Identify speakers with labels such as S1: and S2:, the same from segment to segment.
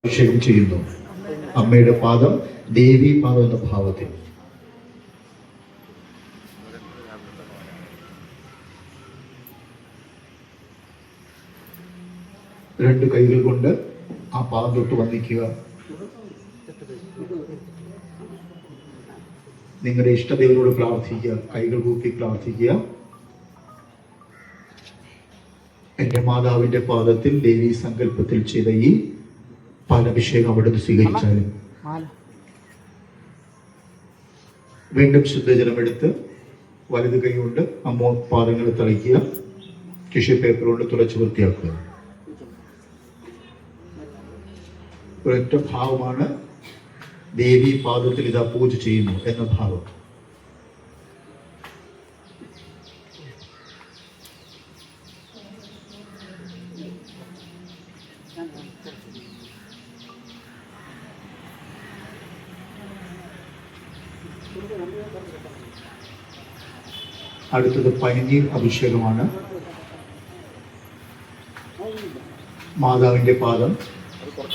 S1: അഭിഷേകം ചെയ്യുന്നു. അമ്മയുടെ പാദം ദേവി പാദം എന്ന ഭാവത്തിൽ രണ്ട് കൈകൾ കൊണ്ട് ആ പാദം തൊട്ട് വന്ദിക്കുക. നിങ്ങളുടെ ഇഷ്ടദേവനോട് പ്രാർത്ഥിക്കുക. കൈകൾ കൂപ്പി പ്രാർത്ഥിക്കുക. എന്റെ മാതാവിന്റെ പാദത്തിൽ ദേവി സങ്കല്പത്തിൽ ചെയ്ത ഈ പാലഭിഷേകം അവിടുന്ന് സ്വീകരിച്ചാലും വീണ്ടും ശുദ്ധജലമെടുത്ത് വലത് കൈ കൊണ്ട് അമ്മ പാദങ്ങൾ തളിക്കുക. ടിഷ്യൂ പേപ്പർ കൊണ്ട് തുടച്ച് വൃത്തിയാക്കുക. ഒരൊറ്റ ഭാവമാണ് ദേവി പാദത്തിൽ ഇതാ പൂജ ചെയ്യുന്നു എന്ന ഭാവം. അടുത്തത് പനിനീർ അഭിഷേകമാണ്. മാതാവിന്റെ പാദം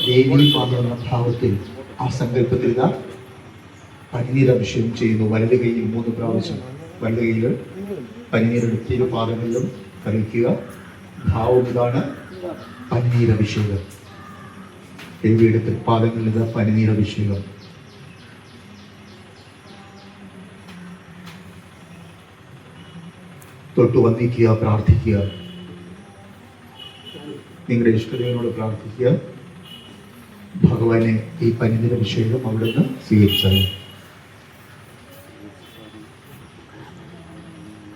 S1: ദേവി പാദം എന്ന ഭാവത്തിൽ ആ സങ്കല്പത്തിൽ ഇതാ പനിനീർ അഭിഷേകം ചെയ്യുന്നു. വലത് കൈയിൽ 3 പ്രാവശ്യം വലത് കൈയിൽ പനിനീരെടുത്ത് ഇരു പാദങ്ങളിലും കഴിക്കുക. ഭാവം ഇതാണ് പനിനീർ അഭിഷേകം. ദേവിയുടെ തൃപ്പാദങ്ങളിൽ ഇതാ പനിനീർ അഭിഷേകം. തൊട്ട് വന്ദിക്കുക, പ്രാർത്ഥിക്കുക. നിങ്ങളുടെ ഇഷ്ടദേവനോട് പ്രാർത്ഥിക്കുക. ഭഗവാനെ ഈ പനിനീർ അഭിഷേകം അവിടുന്ന് സ്വീകരിച്ചാൽ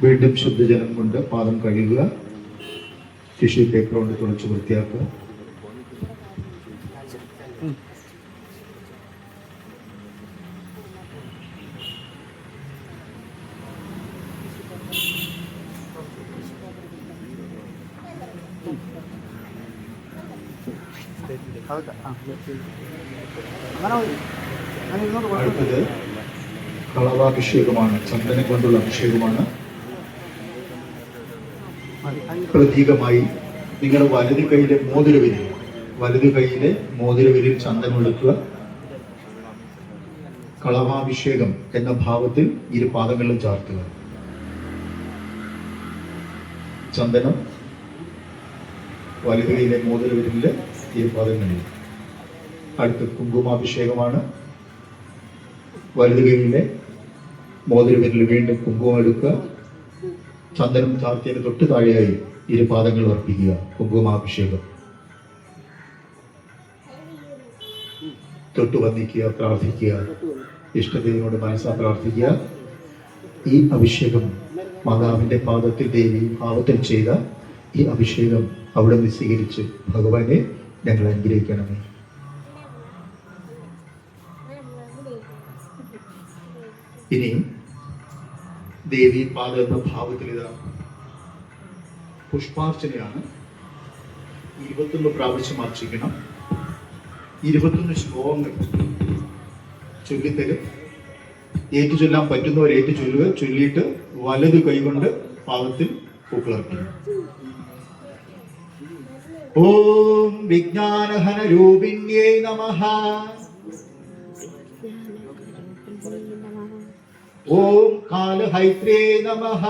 S1: വീണ്ടും ശുദ്ധജലം കൊണ്ട് പാദം കഴുകുക. ടിഷ്യൂ പേപ്പർ കൊണ്ട് തുടച്ച് വൃത്തിയാക്കുക. അടുത്തത് കളഭാഭിഷേകമാണ്. ചന്ദനം കൊണ്ടുള്ള അഭിഷേകമാണ്. പ്രതീകമായി നിങ്ങളുടെ വലത് കൈയിലെ മോതിരവിരിൽ ചന്ദനം എടുക്കുക. കളഭാഭിഷേകം എന്ന ഭാവത്തിൽ ഇരു പാദങ്ങളിലും ചാർത്തുക. ചന്ദനം വലത് കൈയിലെ മോതിരവിരലില് ഇരു പാദങ്ങളിൽ. അടുത്ത കുങ്കുമാഭിഷേകമാണ്. വലത് കൈയിലെ മോതിരവിരലിൽ വീണ്ടും കുങ്കുമം എടുക്കുക. ചന്ദനം ചാർത്തിയതിന് തൊട്ട് താഴെയായി ഇരു പാദങ്ങൾ അർപ്പിക്കുക. കുങ്കുമാഭിഷേകം. തൊട്ട് വന്ദിക്കുക, പ്രാർത്ഥിക്കുക. ഇഷ്ടദേവിയോട് മനസ്സാ പ്രാർത്ഥിക്കുക. ഈ അഭിഷേകം മാതാവിന്റെ പാദത്തിൽ ദേവി ഭാവത്തിൽ ചെയ്ത ഈ അഭിഷേകം അവിടെ നിന്ന് സ്വീകരിച്ച് ഭഗവാനെ ഞങ്ങൾ അനുഗ്രഹിക്കണമേ. ഇനി ദേവി പാദം എന്ന ഭാവത്തിൽ ഇതാ പുഷ്പാർച്ചനയാണ്. 21 പ്രാവശ്യം അർച്ചിക്കണം. 21 ശ്ലോകങ്ങൾ ചൊല്ലിത്തരും. ഏറ്റു ചൊല്ലാൻ പറ്റുന്നവർ ഏറ്റു ചൊല്ലുക. ചൊല്ലിയിട്ട് വലത് കൈകൊണ്ട് പാദത്തിൽ പൂക്കളർപ്പിക്കും. ഓം വിജ്ഞാനഹന രൂപിണ്യേ നമഃ. ഓം കാലഹൈത്രേ നമഃ.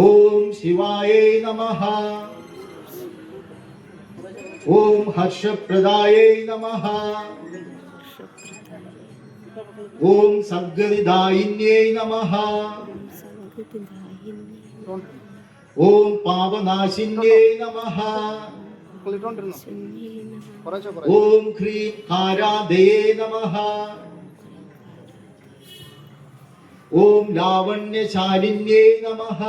S1: ഓം ശിവായേ നമഃ. ഓം ഹർഷപ്രദായേ നമഃ. ഓം സദ്ഗതിദായിന്യേ നമഃ. ഓം പാപനാശിന്യേ നമഃ. ഓം ഹ്രീം കാരാദയേ നമഃ. ഓം ലാവണ്യശാലിന്യേ നമഃ.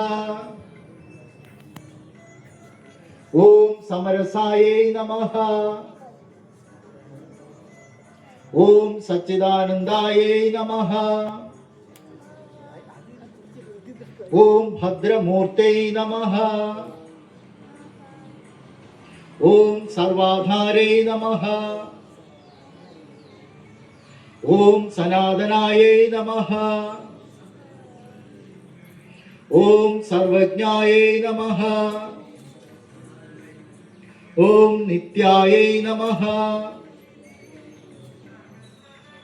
S1: ഓം സമരസായേ നമഃ. ഓം സച്ചിദാനന്ദായേ നമഃ. ഓം ഭദ്രമൂർത്തൈ നമഃ. ഓം സർവാധാരൈ നമഃ. ഓം സനാതനായേ നമഃ. ഓം സർവജ്ഞായേ നമഃ. ഓം നിത്യായൈ നമഃ.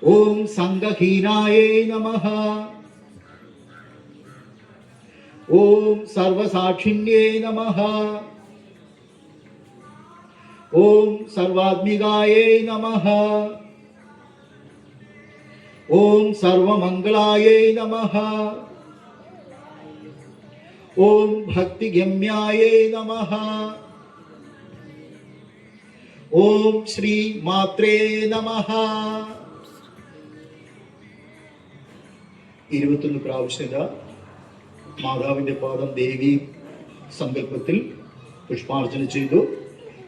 S1: ഓം സംഘഹീനായൈ നമഃ. ഓം സർവസാക്ഷിണ്യൈ നമഃ. ഓം സർവാത്മികായൈ നമഃ. ഓം സർവമംഗളായൈ നമഃ. ഓം ഭക്തിഗമ്യായൈ നമഃ. ഓം ശ്രീ മാത്രേ നമഃ. 21 പ്രാവശ്യത മാതാവിന്റെ പാദം ദേവി സങ്കല്പത്തിൽ പുഷ്പാർച്ചന ചെയ്തു.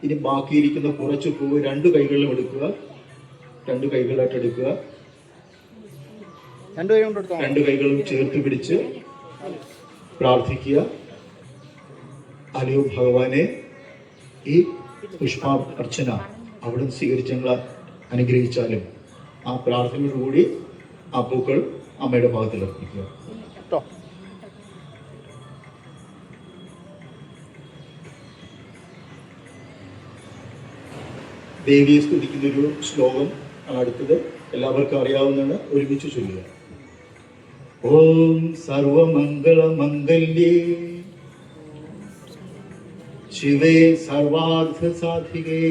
S1: ഇനി ബാക്കിയിരിക്കുന്ന കുറച്ച് പൂവ് 2 കൈകളിലും എടുക്കുക. 2 കൈകളായിട്ട് എടുക്കുക. 2 കൈകളും ചേർത്ത് പിടിച്ച് പ്രാർത്ഥിക്കുക. അല്ലയോ ഭഗവാനെ, ഈ പുഷ്പാർച്ചന അവിടുന്ന് സ്വീകരിച്ച് ഞങ്ങൾ അനുഗ്രഹിച്ചാലും ആ പ്രാർത്ഥനയോടുകൂടി ആ പൂക്കൾ അമ്മയുടെ ഭാഗത്തിൽ അർപ്പിക്കുക. ദേവിയെ സ്തുതിക്കുന്നൊരു ശ്ലോകം ആണ് അടുത്തത്. എല്ലാവർക്കും അറിയാവുന്നതാണ്. ഒരുമിച്ച് ചൊല്ലുക. ഓം സർവമംഗളമംഗല്യേ ശിവേ സർവാർത്ഥസാധികേ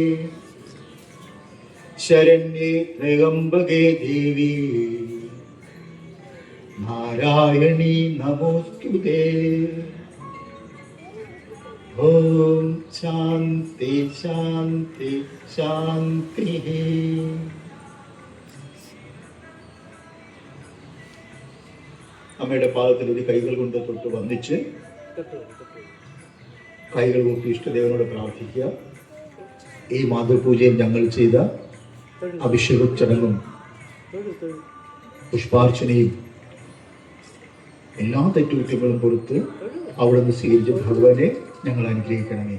S1: ശരണ്യേ ത്രയംബകേ ദേവി നാരായണീ നമോസ്തുതേ. ഓം ശാന്തി ശാന്തി ശാന്തി. അമ്മയുടെ പാദത്തിൽ ഒരു കൈകൾ കൊണ്ട് തൊട്ട് വന്ദിച്ച് കൈകൾ കൂപ്പി ഇഷ്ടദേവനോട് പ്രാർത്ഥിക്കുക. ഈ മാതൃപൂജയിൽ ഞങ്ങൾ ചെയ്ത അഭിഷേക ചടങ്ങും പുഷ്പാർച്ചനയും എല്ലാ തെറ്റുകുറ്റങ്ങളും പുറത്ത് അവിടെ നിന്ന് സ്വീകരിച്ച ഭഗവാനെ ഞങ്ങൾ അനുഗ്രഹിക്കണമേ.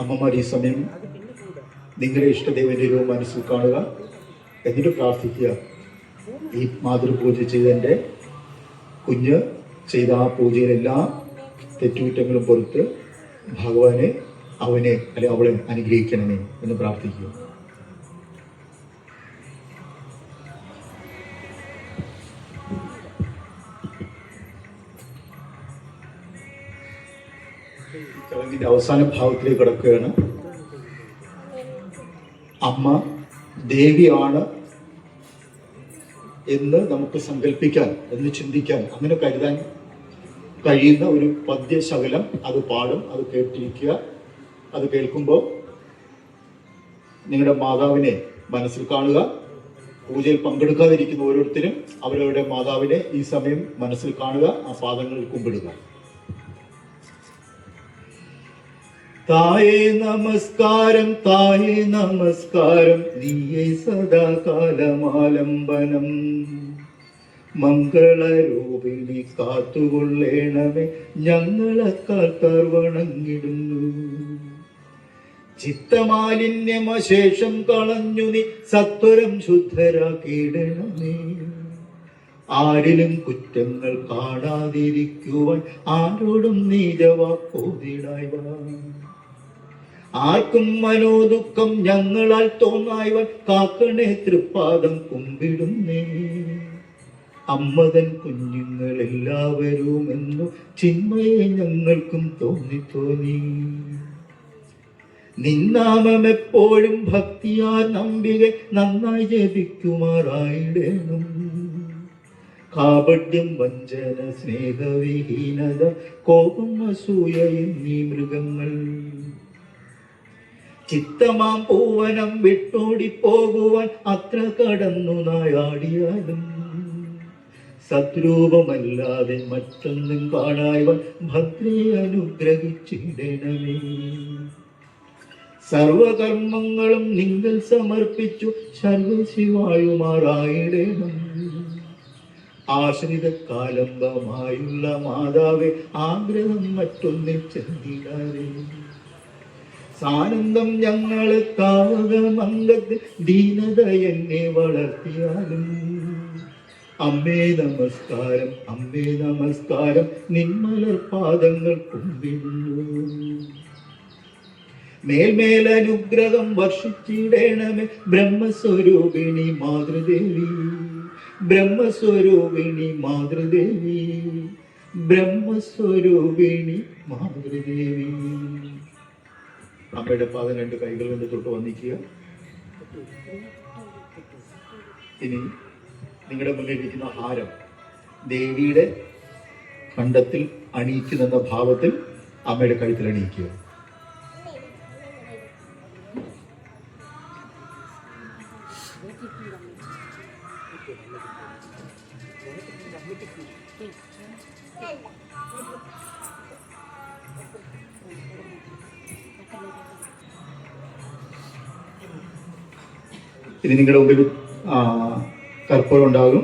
S1: അമ്മമാർ ഈ സമയം നിങ്ങളുടെ ഇഷ്ടദേവന്റെ രൂപം മനസ്സിൽ കാണുക. എന്നിട്ട് പ്രാർത്ഥിക്കുക. ഈ മാതൃപൂജ ചെയ്തതിൻ്റെ കുഞ്ഞ് ചെയ്ത ആ പൂജയിലെല്ലാ തെറ്റുകുറ്റങ്ങളും പുറത്ത് ഭഗവാനെ അവനെ അല്ലെ അവളെ അനുഗ്രഹിക്കണമേ എന്ന് പ്രാർത്ഥിക്കുക. ചടങ്ങിന്റെ അവസാന ഭാഗത്തിലേക്ക് കടക്കുകയാണ്. അമ്മ ദേവിയാണ് എന്ന് നമുക്ക് സങ്കല്പിക്കാൻ, എന്ന് ചിന്തിക്കാൻ, അങ്ങനെ കരുതാൻ കഴിയുന്ന ഒരു പദ്യശകലം അത് പാടും. അത് കേട്ടിരിക്കുക. അത് കേൾക്കുമ്പോൾ നിങ്ങളുടെ മാതാവിനെ മനസ്സിൽ കാണുക. പൂജയിൽ പങ്കെടുക്കാതിരിക്കുന്ന ഓരോരുത്തരും അവരവരുടെ മാതാവിനെ ഈ സമയം മനസ്സിൽ കാണുക. ആ പാദങ്ങളിൽ കുമ്പിടുക. തായേ നമസ്കാരം, തായേ നമസ്കാരം, നീയേ സദാകാലമാലംബനം. മംഗളരൂപിണി കാത്തുകൊള്ളേണമേ, ഞങ്ങളക്കാൽക്കാർ വണങ്ങിടുന്നു. ചിത്തമാലിന്യമശേഷം കളഞ്ഞു നീ സത്വരം ശുദ്ധരാക്കിയിടണമേ. ആരിലും കുറ്റങ്ങൾ കാണാതിരിക്കുവാൻ ആരോടും നീചവാക്കോതിടായവ. ആർക്കും മനോദുഃഖം ഞങ്ങളാൽ തോന്നായവൻ കാക്കണേ തൃപ്പാദം കുമ്പിടുന്നേ. അമ്മതൻ കുഞ്ഞുങ്ങൾ എല്ലാവരുമെന്നു ചിന്മയെ ഞങ്ങൾക്കും തോന്നി. നിന്നാമം എപ്പോഴും ഭക്തിയാൽ നമ്പിക നന്നായി ജപിക്കുമാറായിടേണം. കാപട്യം, വഞ്ചന, സ്നേഹവിഹീനത, കോപം, അസൂയ എന്നീ മൃഗങ്ങൾ ചിത്തമാം പൂവനം വിട്ടോടിപ്പോകുവാൻ അത്ര കടന്നു നായാടിയാലും സദ്രൂപമല്ലാതെ മറ്റൊന്നും കാണായവൻ ഭദ്രയെ അനുഗ്രഹിച്ചിടണമേ. സർവകർമ്മങ്ങളും നിങ്ങൾ സമർപ്പിച്ചു സർവശിവായുമാറായിടണം. ആശ്രിത കാലംബമായുള്ള മാതാവെ, ആഗ്രഹം മറ്റൊന്നിൽ ചെന്നിടാതെ. സാനന്ദം ഞങ്ങളെ താവകമംഗത്തിൽ ദീനത എന്നെ വളർത്തിയാലും അമ്മേ നമസ്കാരം, അമ്മേ നമസ്കാരം, നിന്മലർ പാദങ്ങൾ കുമ്പിടുന്നു. മേൽമേൽ അനുഗ്രഹം വർഷിച്ചിടണമേ ബ്രഹ്മസ്വരൂപിണി മാതൃദേവി, ബ്രഹ്മസ്വരൂപിണി മാതൃദേവി, ബ്രഹ്മസ്വരൂപിണി മാതൃദേവി. അമ്മയുടെ പാദം രണ്ട് കൈകൾ കൊണ്ട് തൊട്ട് വന്നിക്കുക. ഇനി നിങ്ങളുടെ മുന്നിൽ ഇരിക്കുന്ന ഹാരം ദേവിയുടെ കണ്ടത്തിൽ അണിയിക്കുന്നെന്ന ഭാവത്തിൽ അമ്മയുടെ കഴുത്തിൽ അണിയിക്കുക. ഇനി നിങ്ങളുടെ മുമ്പിൽ കർപ്പൂരം ഉണ്ടാകും.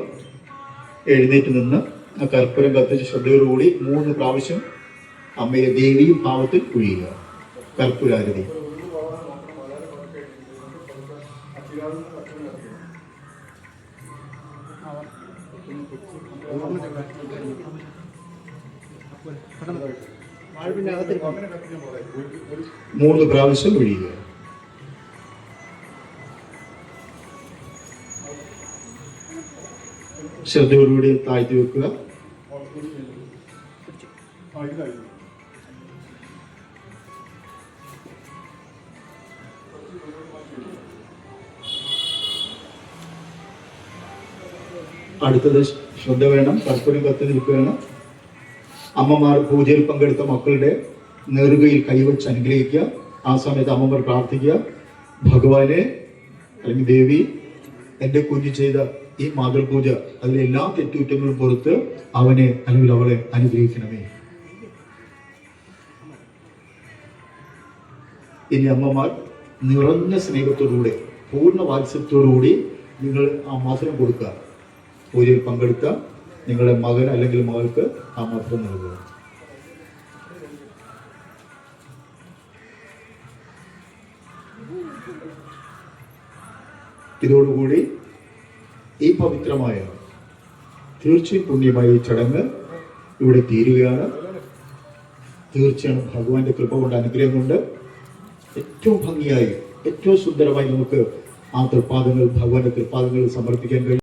S1: എഴുന്നേറ്റ് നിന്ന് ആ കർപ്പൂരം കത്തിച്ച് ശ്രദ്ധയോടുകൂടി 3 പ്രാവശ്യം അമ്മയെ ദേവി ഭാവത്തിൽ ഒഴിയുക. കർപ്പൂരാരതി. മൂന്ന് പ്രാവശ്യം ഒഴിയുക. ശ്രദ്ധയോടുകൂടി താഴ്ത്തി വെക്കുക. അടുത്തത് ശ്രദ്ധ വേണം. കർപ്പൂരം കത്തി നിൽക്കുകയാണ്. അമ്മമാർ പൂജയിൽ പങ്കെടുത്ത മക്കളുടെ നെറുകയിൽ കൈവച്ച് അനുഗ്രഹിക്കുക. ആ സമയത്ത് അമ്മമാർ പ്രാർത്ഥിക്കുക, ഭഗവാനെ അല്ലെങ്കിൽ ദേവി, എൻ്റെ കുഞ്ഞ് ചെയ്ത ഈ മാതൃപൂജ അതിലെ എല്ലാ തെറ്റുകുറ്റങ്ങളും പുറത്ത് അവനെ അല്ലെങ്കിൽ അവളെ അനുഗ്രഹിക്കണമേ. ഇനി അമ്മമാർ നിറഞ്ഞ സ്നേഹത്തോടുകൂടെ പൂർണ്ണ വാത്സല്യത്തോടുകൂടി നിങ്ങൾ ആ മധുരം കൊടുക്കുക. പൂജയിൽ പങ്കെടുത്ത നിങ്ങളുടെ മകൻ അല്ലെങ്കിൽ മകൾക്ക് ആ മധുരം നൽകുക. ഇതോടുകൂടി ഈ പവിത്രമായ തീർച്ചയായും പുണ്യമായ ഈ ചടങ്ങ് ഇവിടെ തീരുകയാണ്. തീർച്ചയായും ഭഗവാന്റെ കൃപ കൊണ്ട്, അനുഗ്രഹം കൊണ്ട് ഏറ്റവും ഭംഗിയായി, ഏറ്റവും സുന്ദരമായി നമുക്ക് ആ തൃപ്പാദങ്ങൾ, ഭഗവാന്റെ തൃപ്പാദങ്ങൾ സമർപ്പിക്കാൻ കഴിയും.